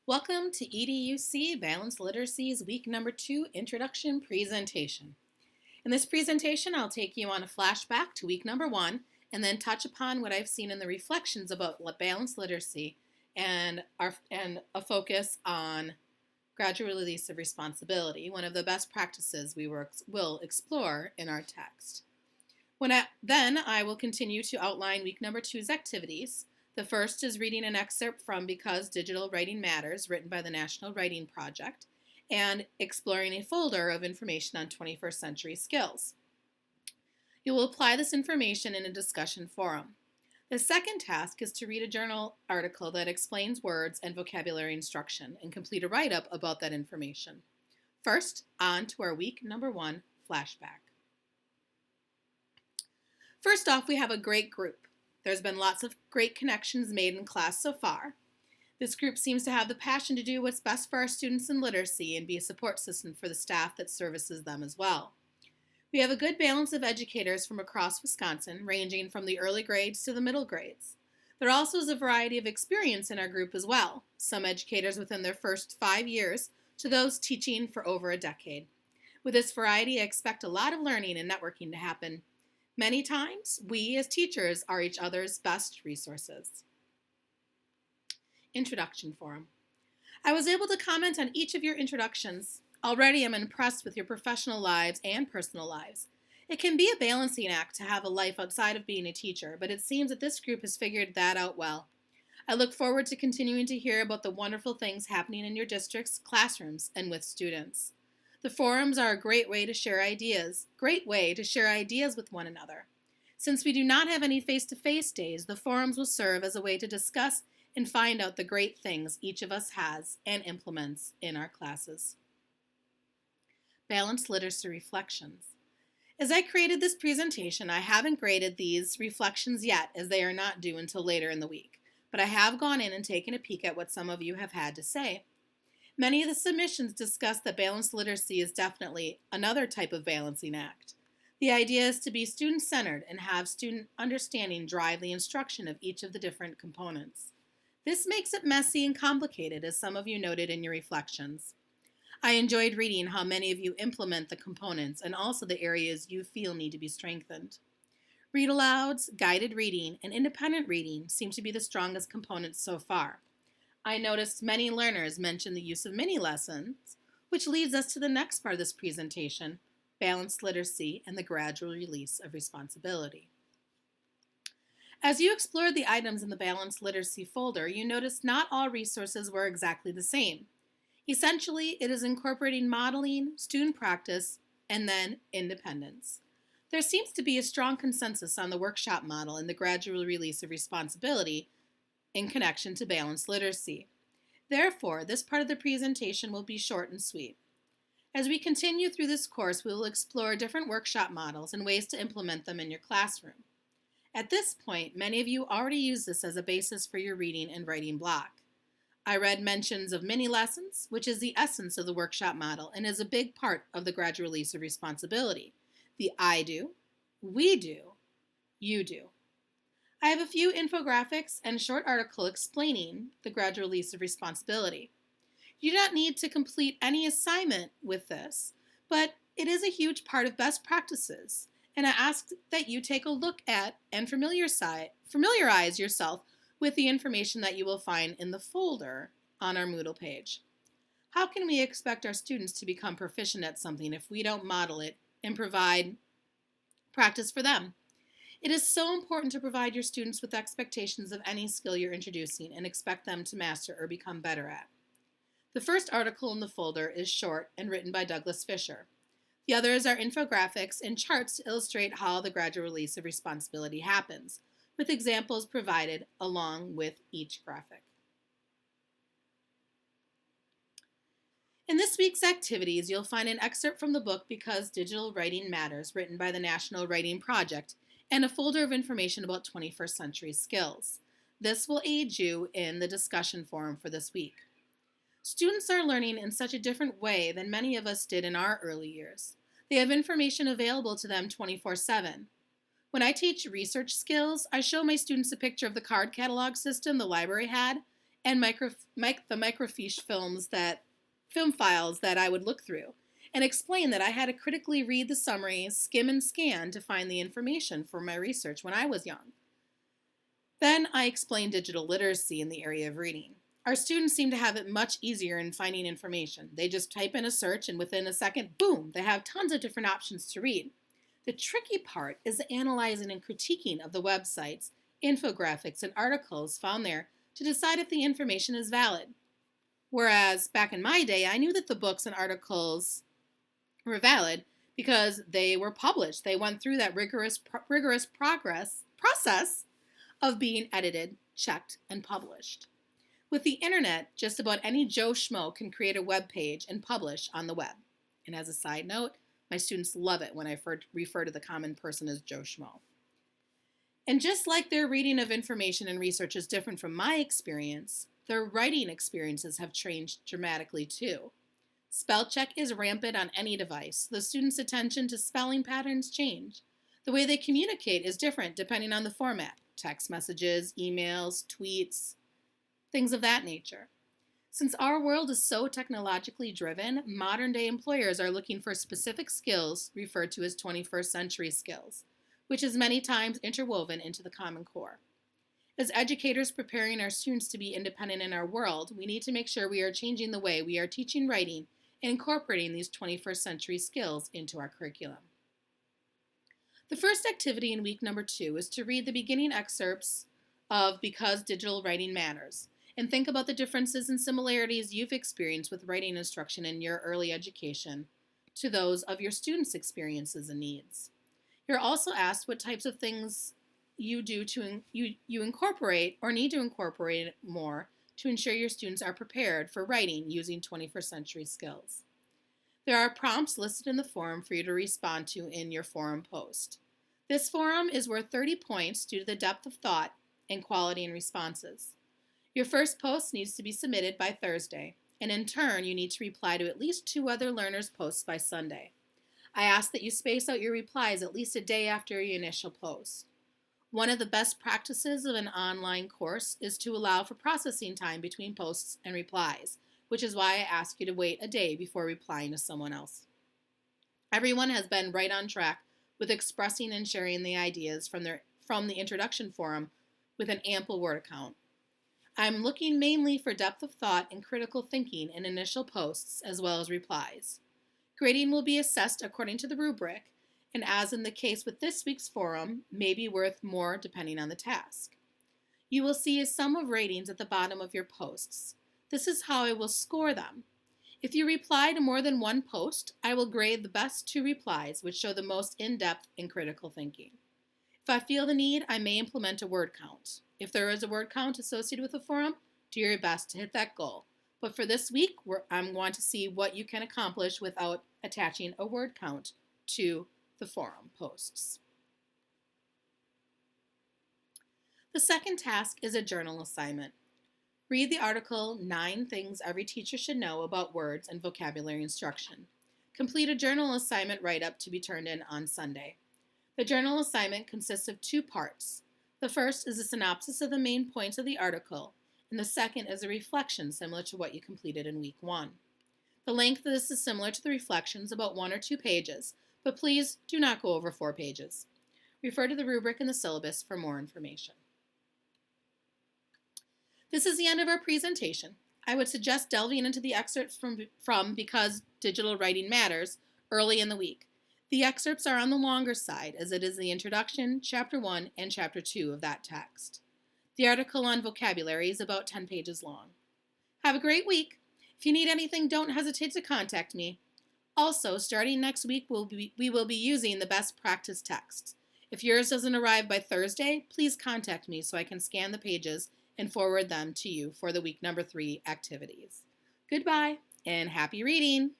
Welcome to EDUC Balanced Literacy's week number 2 introduction presentation. In this presentation, I'll take you on a flashback to week number 1 and then touch upon what I've seen in the reflections about balanced literacy and a focus on gradual release of responsibility, one of the best practices we will explore in our text. Then I will continue to outline week number 2's activities. The first is reading an excerpt from Because Digital Writing Matters, written by the National Writing Project, and exploring a folder of information on 21st century skills. You will apply this information in a discussion forum. The second task is to read a journal article that explains words and vocabulary instruction and complete a write-up about that information. First, on to our week number 1 flashback. First off, we have a great group. There's been lots of great connections made in class so far. This group seems to have the passion to do what's best for our students in literacy and be a support system for the staff that services them as well. We have a good balance of educators from across Wisconsin, ranging from the early grades to the middle grades. There also is a variety of experience in our group as well, some educators within their first 5 years to those teaching for over a decade. With this variety, I expect a lot of learning and networking to happen. Many times, we as teachers are each other's best resources. Introduction Forum. I was able to comment on each of your introductions. Already I'm impressed with your professional lives and personal lives. It can be a balancing act to have a life outside of being a teacher, but it seems that this group has figured that out well. I look forward to continuing to hear about the wonderful things happening in your district's classrooms and with students. The forums are a great way to share ideas with one another. Since we do not have any face-to-face days, the forums will serve as a way to discuss and find out the great things each of us has and implements in our classes. Balanced Literacy Reflections. As I created this presentation, I haven't graded these reflections yet, as they are not due until later in the week, but I have gone in and taken a peek at what some of you have had to say. Many of the submissions discuss that balanced literacy is definitely another type of balancing act. The idea is to be student-centered and have student understanding drive the instruction of each of the different components. This makes it messy and complicated, as some of you noted in your reflections. I enjoyed reading how many of you implement the components and also the areas you feel need to be strengthened. Read-alouds, guided reading, and independent reading seem to be the strongest components so far. I noticed many learners mention the use of mini lessons, which leads us to the next part of this presentation, balanced literacy and the gradual release of responsibility. As you explored the items in the balanced literacy folder, you noticed not all resources were exactly the same. Essentially, it is incorporating modeling, student practice, and then independence. There seems to be a strong consensus on the workshop model and the gradual release of responsibility in connection to balanced literacy. Therefore, this part of the presentation will be short and sweet. As we continue through this course, we will explore different workshop models and ways to implement them in your classroom. At this point, many of you already use this as a basis for your reading and writing block. I read mentions of mini lessons, which is the essence of the workshop model and is a big part of the gradual release of responsibility. The I do, we do, you do. I have a few infographics and a short article explaining the gradual release of responsibility. You do not need to complete any assignment with this, but it is a huge part of best practices, and I ask that you take a look at and familiarize yourself with the information that you will find in the folder on our Moodle page. How can we expect our students to become proficient at something if we don't model it and provide practice for them? It is so important to provide your students with expectations of any skill you're introducing and expect them to master or become better at. The first article in the folder is short and written by Douglas Fisher. The others are infographics and charts to illustrate how the gradual release of responsibility happens, with examples provided along with each graphic. In this week's activities, you'll find an excerpt from the book Because Digital Writing Matters, written by the National Writing Project, and a folder of information about 21st century skills. This will aid you in the discussion forum for this week. Students are learning in such a different way than many of us did in our early years. They have information available to them 24/7. When I teach research skills, I show my students a picture of the card catalog system the library had and the microfiche film files that I would look through, and explain that I had to critically read the summaries, skim and scan to find the information for my research when I was young. Then I explained digital literacy in the area of reading. Our students seem to have it much easier in finding information. They just type in a search and within a second, boom, they have tons of different options to read. The tricky part is the analyzing and critiquing of the websites, infographics, and articles found there to decide if the information is valid. Whereas back in my day, I knew that the books and articles were valid because they were published. They went through that rigorous process of being edited, checked, and published. With the internet, just about any Joe Schmo can create a web page and publish on the web. And as a side note, my students love it when I refer to the common person as Joe Schmo. And just like their reading of information and research is different from my experience, their writing experiences have changed dramatically too. Spell check is rampant on any device. The students' attention to spelling patterns change. The way they communicate is different depending on the format. Text messages, emails, tweets, things of that nature. Since our world is so technologically driven, modern-day employers are looking for specific skills referred to as 21st century skills, which is many times interwoven into the Common Core. As educators preparing our students to be independent in our world, we need to make sure we are changing the way we are teaching writing and incorporating these 21st century skills into our curriculum. The first activity in week number 2 is to read the beginning excerpts of Because Digital Writing Matters, and think about the differences and similarities you've experienced with writing instruction in your early education to those of your students' experiences and needs. You're also asked what types of things you do you incorporate or need to incorporate more to ensure your students are prepared for writing using 21st century skills. There are prompts listed in the forum for you to respond to in your forum post. This forum is worth 30 points due to the depth of thought and quality in responses. Your first post needs to be submitted by Thursday, and in turn, you need to reply to at least 2 other learners' posts by Sunday. I ask that you space out your replies at least a day after your initial post. One of the best practices of an online course is to allow for processing time between posts and replies, which is why I ask you to wait a day before replying to someone else. Everyone has been right on track with expressing and sharing the ideas from the introduction forum with an ample word count. I'm looking mainly for depth of thought and critical thinking in initial posts as well as replies. Grading will be assessed according to the rubric, and as in the case with this week's forum, may be worth more depending on the task. You will see a sum of ratings at the bottom of your posts. This is how I will score them. If you reply to more than one post, I will grade the best 2 replies, which show the most in-depth and critical thinking. If I feel the need, I may implement a word count. If there is a word count associated with the forum, do your best to hit that goal. But for this week, I'm going to see what you can accomplish without attaching a word count to the forum posts. The second task is a journal assignment. Read the article 9 Things Every Teacher Should Know About Words and Vocabulary Instruction. Complete a journal assignment write-up to be turned in on Sunday. The journal assignment consists of 2 parts. The first is a synopsis of the main points of the article, and the second is a reflection similar to what you completed in week 1. The length of this is similar to the reflections, about 1 or 2 pages, but please do not go over 4 pages. Refer to the rubric in the syllabus for more information. This is the end of our presentation. I would suggest delving into the excerpts from Because Digital Writing Matters early in the week. The excerpts are on the longer side, as it is the introduction, Chapter 1, and Chapter 2 of that text. The article on vocabulary is about 10 pages long. Have a great week. If you need anything, don't hesitate to contact me. Also, starting next week, we will be using the best practice texts. If yours doesn't arrive by Thursday, please contact me so I can scan the pages and forward them to you for the week number 3 activities. Goodbye and happy reading!